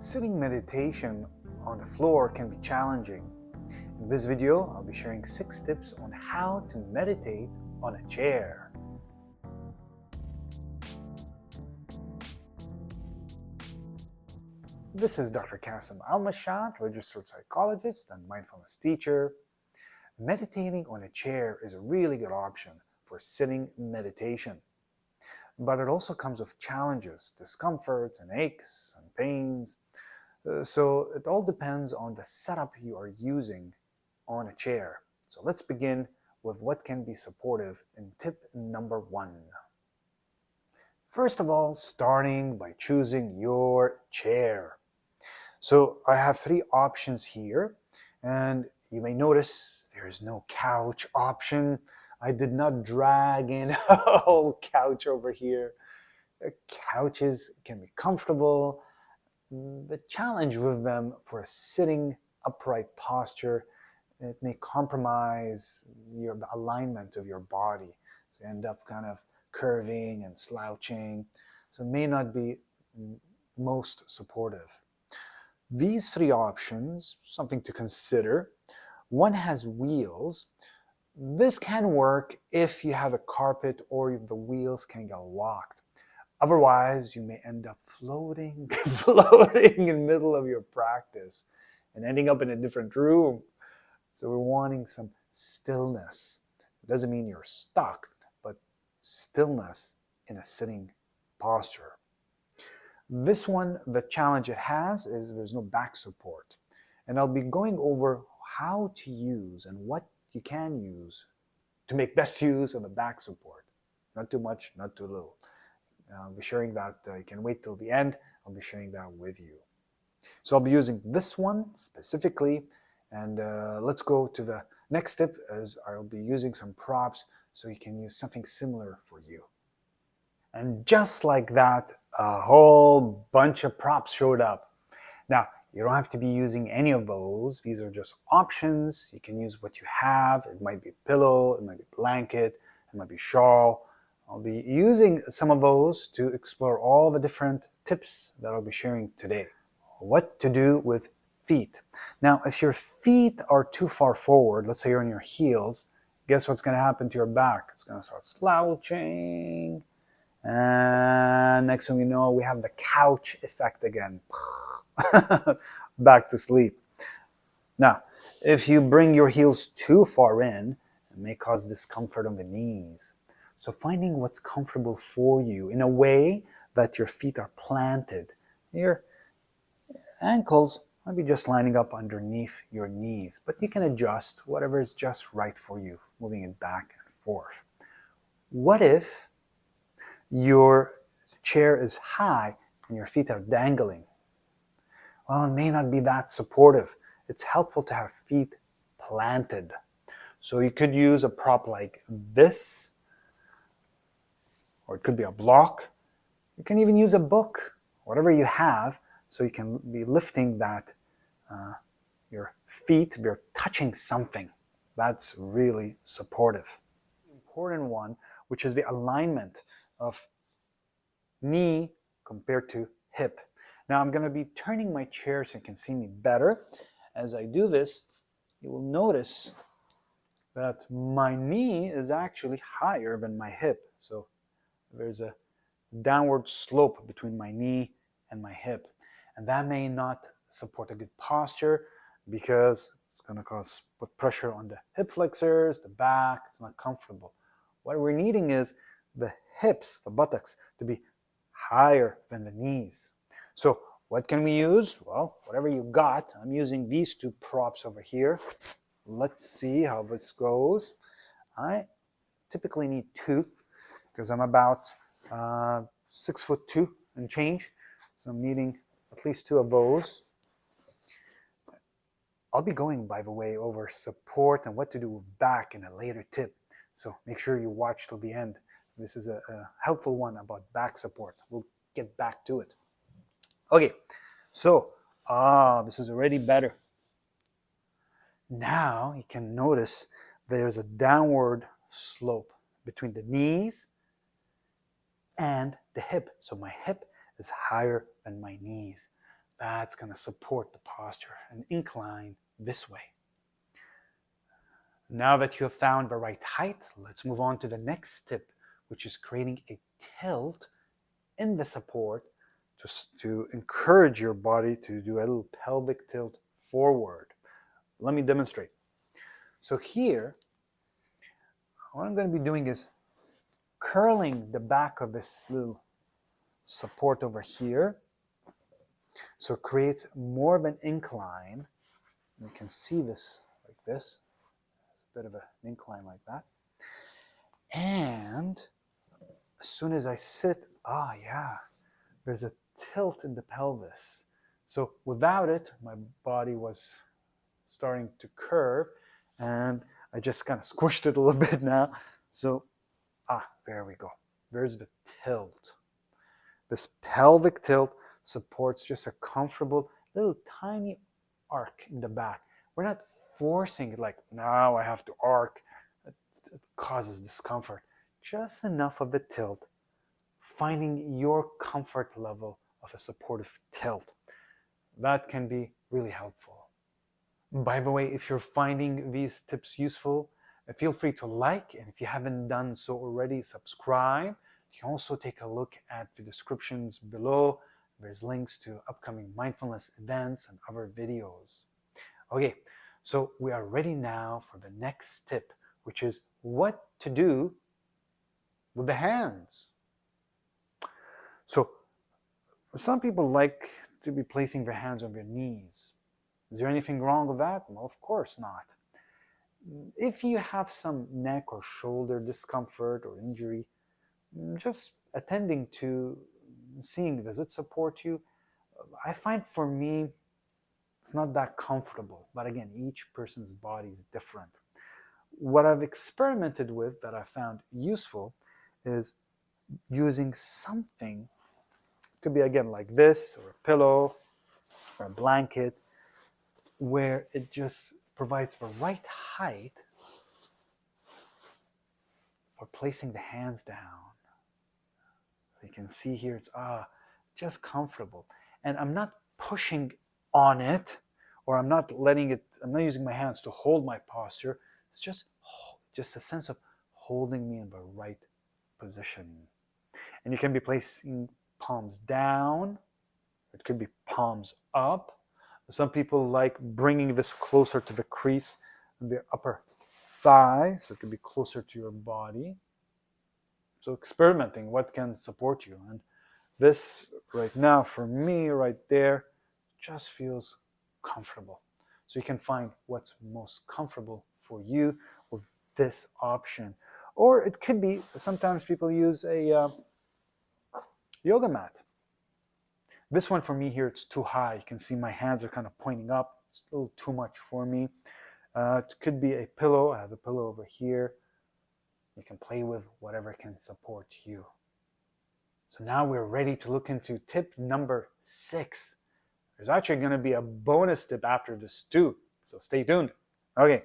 Sitting meditation on the floor can be challenging. In this video, I'll be sharing 6 tips on how to meditate on a chair. This is Dr. Al-Mashat, registered psychologist and mindfulness teacher. Meditating on a chair is a really good option for sitting meditation. But it also comes with challenges, discomforts and aches and pains. So it all depends on the setup you are using on a chair. So let's begin with what can be supportive in tip number 1. First of all, starting by choosing your chair. So I have 3 options here, and you may notice there is no couch option. I did not drag in a whole couch over here. Couches can be comfortable. The challenge with them for a sitting upright posture, it may compromise the alignment of your body. So you end up kind of curving and slouching. So it may not be most supportive. These 3 options, something to consider. One has wheels. This can work if you have a carpet or the wheels can get locked. Otherwise, you may end up floating in the middle of your practice and ending up in a different room. So we're wanting some stillness. It doesn't mean you're stuck, but stillness in a sitting posture. This one, the challenge it has is there's no back support. And I'll be going over how to use and what you can use to make best use of the back support. Not too much, not too little. I'll be sharing that. You can wait till the end. I'll be sharing that with you. So I'll be using this one specifically. And let's go to the next tip, as I'll be using some props so you can use something similar for you. And just like that, a whole bunch of props showed up. Now, you don't have to be using any of those. These are just options. You can use what you have. It might be a pillow, it might be a blanket, it might be a shawl. I'll be using some of those to explore all the different tips that I'll be sharing today. What to do with feet. Now, if your feet are too far forward, let's say you're on your heels, guess what's going to happen to your back? It's going to start slouching. And next thing you know, we have the couch effect again. Back to sleep. Now, if you bring your heels too far in, it may cause discomfort on the knees. So finding what's comfortable for you in a way that your feet are planted. Your ankles might be just lining up underneath your knees, but you can adjust whatever is just right for you, moving it back and forth. What if your chair is high and your feet are dangling? Well, it may not be that supportive. It's helpful to have feet planted. So you could use a prop like this, or it could be a block. You can even use a book, whatever you have, so you can be lifting that, your feet, you're touching something. That's really supportive. Important one, which is the alignment of knee compared to hip. Now I'm going to be turning my chair so you can see me better. As I do this, you will notice that my knee is actually higher than my hip. So there's a downward slope between my knee and my hip. And that may not support a good posture because it's going to put pressure on the hip flexors, the back. It's not comfortable. What we're needing is the hips, the buttocks, to be higher than the knees. So what can we use? Well, whatever you got. I'm using these 2 props over here. Let's see how this goes. I typically need 2 because I'm about 6'2" and change. So I'm needing at least 2 of those. I'll be going, by the way, over support and what to do with back in a later tip. So make sure you watch till the end. This is a helpful one about back support. We'll get back to it. Okay, so this is already better. Now you can notice there's a downward slope between the knees and the hip. So my hip is higher than my knees. That's going to support the posture and incline this way. Now that you have found the right height, let's move on to the next tip, which is creating a tilt in the support to encourage your body to do a little pelvic tilt forward. Let me demonstrate. So here, what I'm going to be doing is curling the back of this little support over here. So it creates more of an incline. You can see this like this. It's a bit of an incline like that. And as soon as I sit, there's a tilt in the pelvis. So without it, my body was starting to curve, and I just kind of squished it a little bit now. So, there we go. There's the tilt. This pelvic tilt supports just a comfortable little tiny arc in the back. We're not forcing it like, now I have to arc. It causes discomfort. Just enough of a tilt, finding your comfort level of a supportive tilt. That can be really helpful. By the way, if you're finding these tips useful, feel free to like, and if you haven't done so already, subscribe. You can also take a look at the descriptions below. There's links to upcoming mindfulness events and other videos. Okay, so we are ready now for the next tip, which is what to do with the hands. So some people like to be placing their hands on their knees. Is there anything wrong with that? Well, of course not. If you have some neck or shoulder discomfort or injury, just attending to seeing, does it support you? I find for me, it's not that comfortable. But again, each person's body is different. What I've experimented with that I found useful is using something. It could be, again, like this, or a pillow, or a blanket, where it just provides the right height for placing the hands down. So you can see here, it's just comfortable. And I'm not pushing on it, or I'm not using my hands to hold my posture. It's just a sense of holding me in the right position. And you can be placing palms down. It could be palms up. Some people like bringing this closer to the crease of the upper thigh, so it could be closer to your body. So experimenting what can support you. And this right now, for me, right there, just feels comfortable. So you can find what's most comfortable for you with this option. Or it could be, sometimes people use a yoga mat. This one for me here, it's too high. You can see my hands are kind of pointing up. It's a little too much for me. It could be a pillow. I have a pillow over here. You can play with whatever can support you. So now we're ready to look into tip number 6. There's actually going to be a bonus tip after this too, so stay tuned. Okay,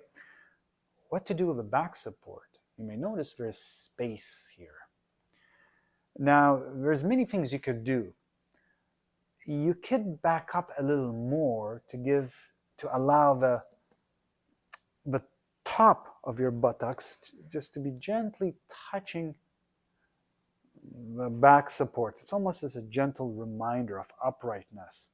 what to do with the back support? You may notice there's space here. Now, there's many things you could do. You could back up a little more to allow the top of your buttocks just to be gently touching the back support. It's almost as a gentle reminder of uprightness.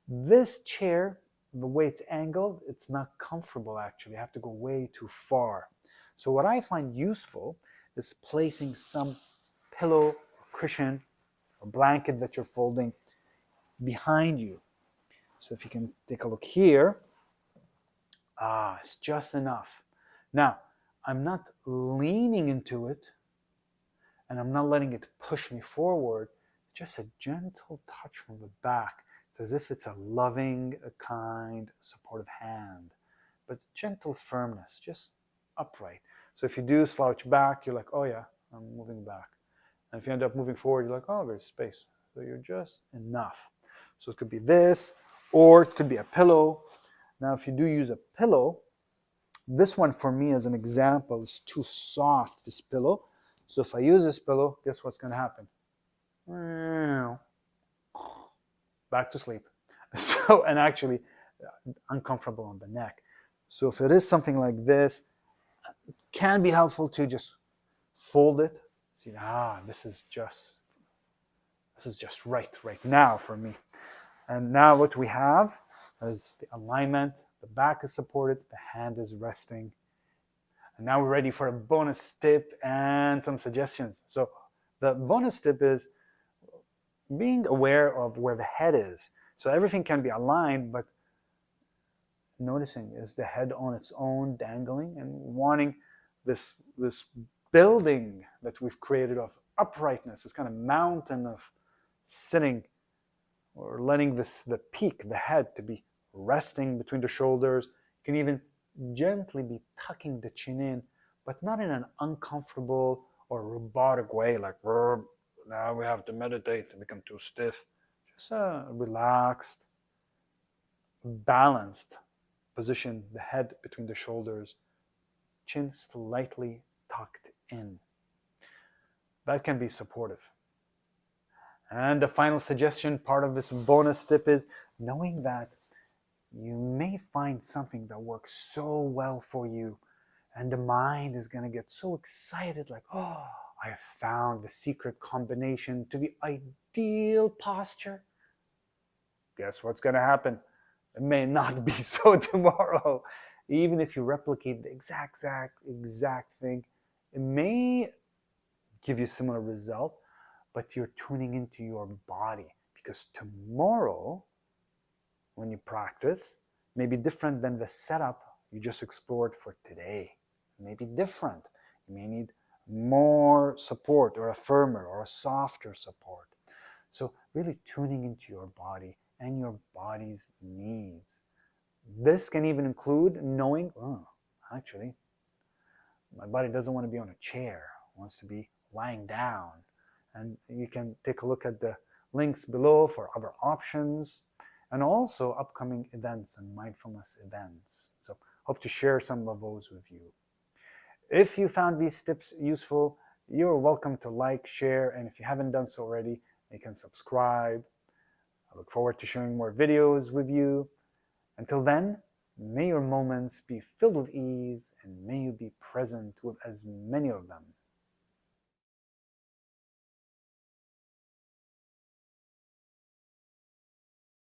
This chair, the way it's angled, it's not comfortable actually. You have to go way too far. So what I find useful is placing some pillow, or cushion, or blanket that you're folding behind you. So if you can take a look here, it's just enough. Now, I'm not leaning into it, and I'm not letting it push me forward. Just a gentle touch from the back. It's as if it's a loving, a kind, supportive hand, but gentle firmness, just upright. So if you do slouch back, you're like, oh yeah, I'm moving back. And if you end up moving forward, you're like, oh, there's space. So you're just enough. So it could be this, or it could be a pillow. Now, if you do use a pillow, this one for me as an example is too soft, this pillow. So if I use this pillow, guess what's going to happen? Back to sleep. So, and actually uncomfortable on the neck. So if it is something like this, it can be helpful to just fold it. See, this is just right now for me. And now what we have is the alignment. The back is supported, the hand is resting. And now we're ready for a bonus tip and some suggestions. So the bonus tip is being aware of where the head is. So everything can be aligned, but noticing, is the head on its own dangling, and wanting this building that we've created of uprightness, this kind of mountain of sitting, or letting the peak, the head, to be resting between the shoulders. You can even gently be tucking the chin in, but not in an uncomfortable or robotic way, like now we have to meditate and become too stiff. Just a relaxed, balanced position, the head between the shoulders, chin slightly tucked in. That can be supportive. And the final suggestion, part of this bonus tip, is knowing that you may find something that works so well for you, and the mind is going to get so excited, like, oh, I have found the secret combination to the ideal posture. Guess what's going to happen? It may not be so tomorrow. Even if you replicate the exact thing, it may give you a similar result, but you're tuning into your body, because tomorrow, when you practice, may be different than the setup you just explored for today. It may be different. You may need more support, or a firmer or a softer support. So really tuning into your body and your body's needs. This can even include knowing, oh, actually, my body doesn't want to be on a chair, it wants to be lying down. And you can take a look at the links below for other options, and also upcoming events and mindfulness events. So hope to share some of those with you. If you found these tips useful, you're welcome to like, share, and if you haven't done so already, you can subscribe. I look forward to sharing more videos with you. Until then, may your moments be filled with ease, and may you be present with as many of them